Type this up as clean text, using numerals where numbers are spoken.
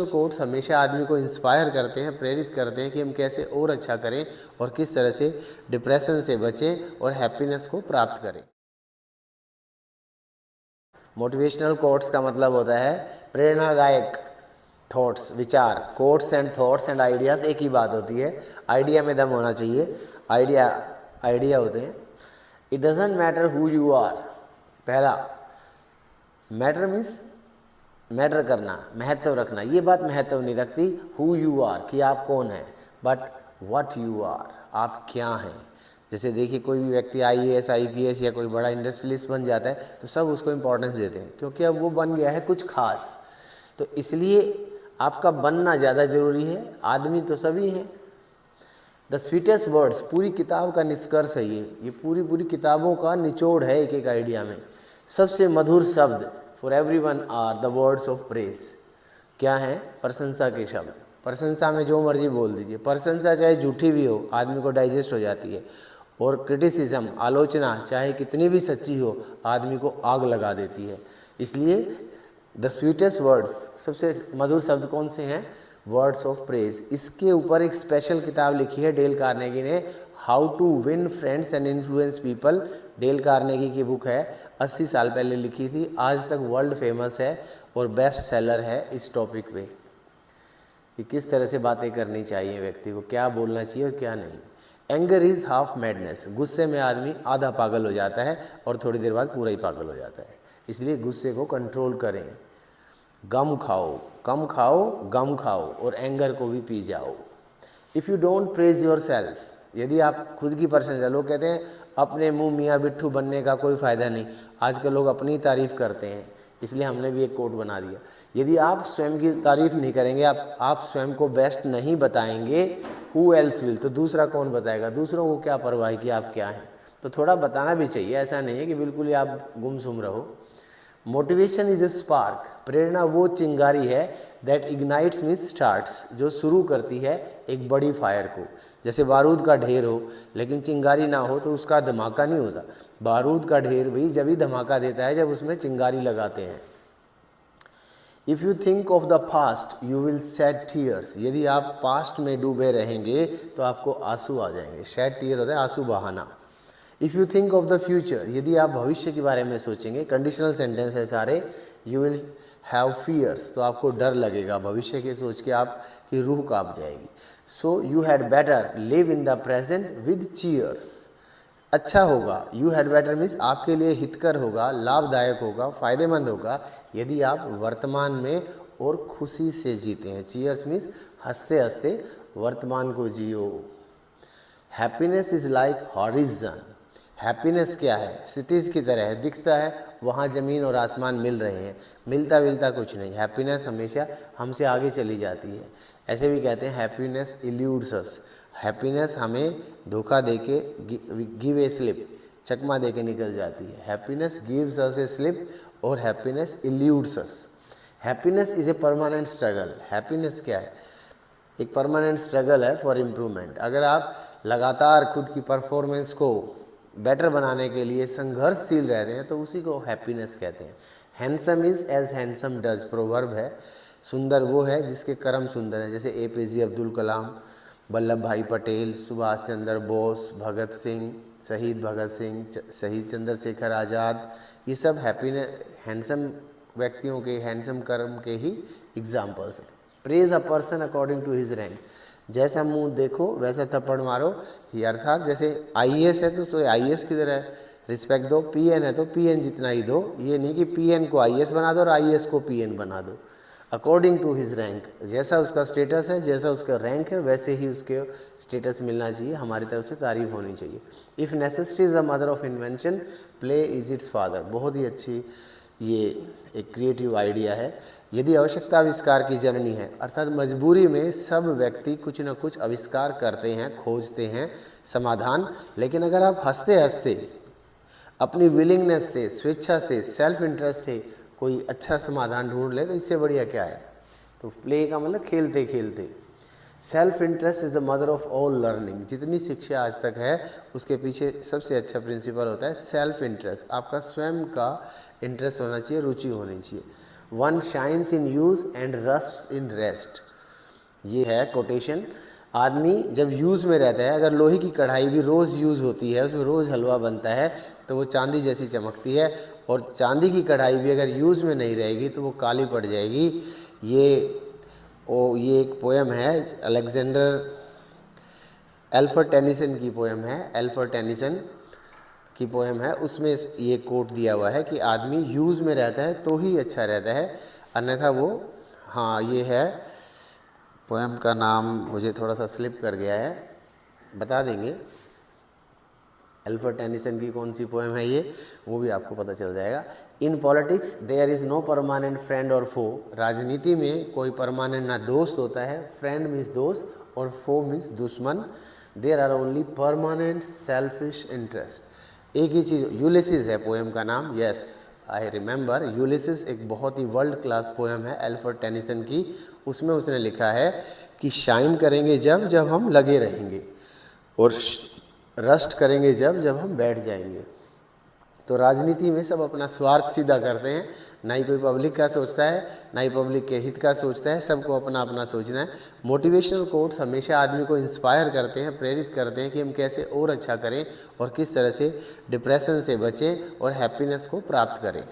Quotes हमेशा आदमी को इंस्पायर करते हैं, प्रेरित करते हैं कि हम कैसे और अच्छा करें और किस तरह से डिप्रेशन से बचें और हैप्पीनेस को प्राप्त करें। मोटिवेशनल कोट्स का मतलब होता है प्रेरणादायक थॉट्स, विचार। Quotes and thoughts and ideas एक ही बात होती है। आइडिया में दम होना चाहिए। आइडिया होते हैं। It doesn't matter who you are. पहला, मैटर मीन्स मैटर करना, महत्व रखना। ये बात महत्व नहीं रखती हु यू आर, कि आप कौन हैं, बट व्हाट यू आर, आप क्या हैं। जैसे देखिए, कोई भी व्यक्ति IAS IPS या कोई बड़ा इंडस्ट्रियलिस्ट बन जाता है तो सब उसको इम्पोर्टेंस देते हैं, क्योंकि अब वो बन गया है कुछ खास। तो इसलिए आपका बनना ज़्यादा ज़रूरी है। आदमी तो सभी हैं। द स्वीटेस्ट वर्ड्स, पूरी किताब का निष्कर्ष है ये पूरी किताबों का निचोड़ है एक एक आइडिया में। सबसे मधुर शब्द for everyone are the words of praise. क्या है? प्रशंसा के शब्द। प्रशंसा में जो मर्जी बोल दीजिए, प्रशंसा चाहे झूठी भी हो आदमी को डाइजेस्ट हो जाती है, और क्रिटिसिज्म, आलोचना चाहे कितनी भी सच्ची हो आदमी को आग लगा देती है। इसलिए द स्वीटेस्ट वर्ड्स, सबसे मधुर शब्द कौन से हैं? Words of praise. इसके ऊपर एक स्पेशल किताब लिखी है डेल कार्नेगी ने, how to win friends and influence people. Dale Carnegie की बुक है, 80 साल पहले लिखी थी, आज तक वर्ल्ड फेमस है और बेस्ट सेलर है इस टॉपिक पे कि किस तरह से बातें करनी चाहिए, व्यक्ति को क्या बोलना चाहिए और क्या नहीं। Anger is half madness. गुस्से में आदमी आधा पागल हो जाता है और थोड़ी देर बाद पूरा ही पागल हो जाता है। इसलिए गुस्से को कंट्रोल करें। गम खाओ, कम खाओ, गम खाओ, और एंगर को भी पी जाओ। If you don't praise your self, यदि आप खुद की प्रशंसा, लोग कहते हैं अपने मुंह मियाँ बिट्ठू बनने का कोई फ़ायदा नहीं। आजकल लोग अपनी तारीफ़ करते हैं, इसलिए हमने भी एक कोट बना दिया। यदि आप स्वयं की तारीफ़ नहीं करेंगे, आप स्वयं को बेस्ट नहीं बताएंगे, हु एल्स विल, तो दूसरा कौन बताएगा? दूसरों को क्या परवाह कि आप क्या हैं। तो थोड़ा बताना भी चाहिए, ऐसा नहीं है कि बिल्कुल ही आप गुमसुम रहो। Motivation is a spark. प्रेरणा वो चिंगारी है दैट इग्नाइट्स मीन्स स्टार्ट्स, जो शुरू करती है एक बड़ी फायर को। जैसे बारूद का ढेर हो लेकिन चिंगारी ना हो तो उसका धमाका नहीं होता। बारूद का ढेर भी जब ही धमाका देता है जब उसमें चिंगारी लगाते हैं। If you think of the past you will shed tears. यदि आप पास्ट में डूबे रहेंगे तो आपको आंसू आ जाएंगे। शेड टीयर होता है आंसू बहाना। If you think of the future, यदि आप भविष्य के बारे में सोचेंगे, कंडीशनल सेंटेंस है सारे, यू विल हैव फियर्स, तो आपको डर लगेगा। भविष्य के सोच के आपकी रूह कांप जाएगी। So you had better live in the present with cheers. अच्छा होगा, यू हैड बेटर मीन्स आपके लिए हितकर होगा, लाभदायक होगा, फायदेमंद होगा यदि आप वर्तमान में और खुशी से जीते हैं। चीयर्स मीन्स हंसते हंसते वर्तमान को जियो। Happiness is like horizon. Happiness क्या है? क्षितिज की तरह है, दिखता है, वहाँ ज़मीन और आसमान मिल रहे हैं, मिलता विलता कुछ नहीं। हैप्पीनेस हमेशा हमसे आगे चली जाती है। ऐसे भी कहते हैं हैप्पीनेस इल्यूड्स अस। हैप्पीनेस हमें धोखा दे के, गिव ए स्लिप, चकमा दे के निकल जाती है। Happiness gives us a slip और happiness eludes us. Happiness is a permanent struggle. Happiness क्या है? एक परमानेंट स्ट्रगल है फॉर इम्प्रूवमेंट। अगर आप लगातार खुद की परफॉर्मेंस को बेटर बनाने के लिए संघर्षशील रहते हैं तो उसी को हैप्पीनेस कहते हैं। Handsome is as handsome does, proverb है। सुंदर वो है जिसके कर्म सुंदर हैं। जैसे APJ अब्दुल कलाम, वल्लभ भाई पटेल, सुभाष चंद्र बोस, भगत सिंह, शहीद भगत सिंह, शहीद चंद्रशेखर आज़ाद, ये सब हैंडसम व्यक्तियों के हैंडसम कर्म के ही एग्जाम्पल्स हैं। Praise a person according to his rank. जैसा मुंह देखो वैसा थप्पड़ मारो, ये अर्थात जैसे IAS है तो IAS की तरह रिस्पेक्ट दो, PN है तो PN जितना ही दो। ये नहीं कि PN को IAS बना दो और IAS को PN बना दो। अकॉर्डिंग टू हिज रैंक, जैसा उसका स्टेटस है, जैसा उसका रैंक है, वैसे ही उसके स्टेटस मिलना चाहिए। हमारी तरफ से तारीफ होनी चाहिए। If necessity is the mother of invention, play is it's father. बहुत ही अच्छी ये एक क्रिएटिव आइडिया है। यदि आवश्यकता आविष्कार की जननी है, अर्थात मजबूरी में सब व्यक्ति कुछ न कुछ आविष्कार करते हैं, खोजते हैं समाधान। लेकिन अगर आप हंसते हंसते अपनी विलिंगनेस से, स्वेच्छा से, सेल्फ इंटरेस्ट से कोई अच्छा समाधान ढूंढ ले तो इससे बढ़िया क्या है। तो प्ले का मतलब खेलते खेलते। Self interest is the mother of all learning. जितनी शिक्षा आज तक है उसके पीछे सबसे अच्छा प्रिंसिपल होता है सेल्फ इंटरेस्ट। आपका स्वयं का इंटरेस्ट होना चाहिए, रुचि होनी चाहिए। One shines in use and rust in rest. ये है कोटेशन। आदमी जब यूज़ में रहता है, अगर लोहे की कढ़ाई भी रोज़ यूज़ होती है, उसमें रोज़ हलवा बनता है, तो वो चांदी जैसी चमकती है। और चांदी की कढ़ाई भी अगर यूज़ में नहीं रहेगी तो वो काली पड़ जाएगी। ये एक पोएम है, एल्फ्रेड टेनिसन की पोएम है, एल्फ्रेड टेनिसन की पोएम है। उसमें ये कोट दिया हुआ है कि आदमी यूज़ में रहता है तो ही अच्छा रहता है, अन्यथा वो, हाँ ये है पोएम का नाम मुझे थोड़ा सा स्लिप कर गया है, बता देंगे। एल्फ्रेड टेनिसन की कौन सी पोएम है ये, वो भी आपको पता चल जाएगा। In politics there is no permanent friend और फो। राजनीति में कोई परमानेंट ना दोस्त होता है, फ्रेंड मीन्स दोस्त और फो मीन्स दुश्मन। There are only permanent selfish interest. एक ही चीज़, यूलिसिस है पोएम का नाम, यस आई रिमेंबर। यूलिसिस एक बहुत ही वर्ल्ड क्लास पोएम है एल्फ्रेड टेनिसन की। उसमें उसने लिखा है कि शाइन करेंगे जब जब हम लगे रहेंगे, और रस्ट करेंगे जब जब हम बैठ जाएंगे। तो राजनीति में सब अपना स्वार्थ सीधा करते हैं, ना ही कोई पब्लिक का सोचता है, ना ही पब्लिक के हित का सोचता है, सबको अपना अपना सोचना है। मोटिवेशनल कोट्स हमेशा आदमी को इंस्पायर करते हैं, प्रेरित करते हैं कि हम कैसे और अच्छा करें और किस तरह से डिप्रेशन से बचें और हैप्पीनेस को प्राप्त करें।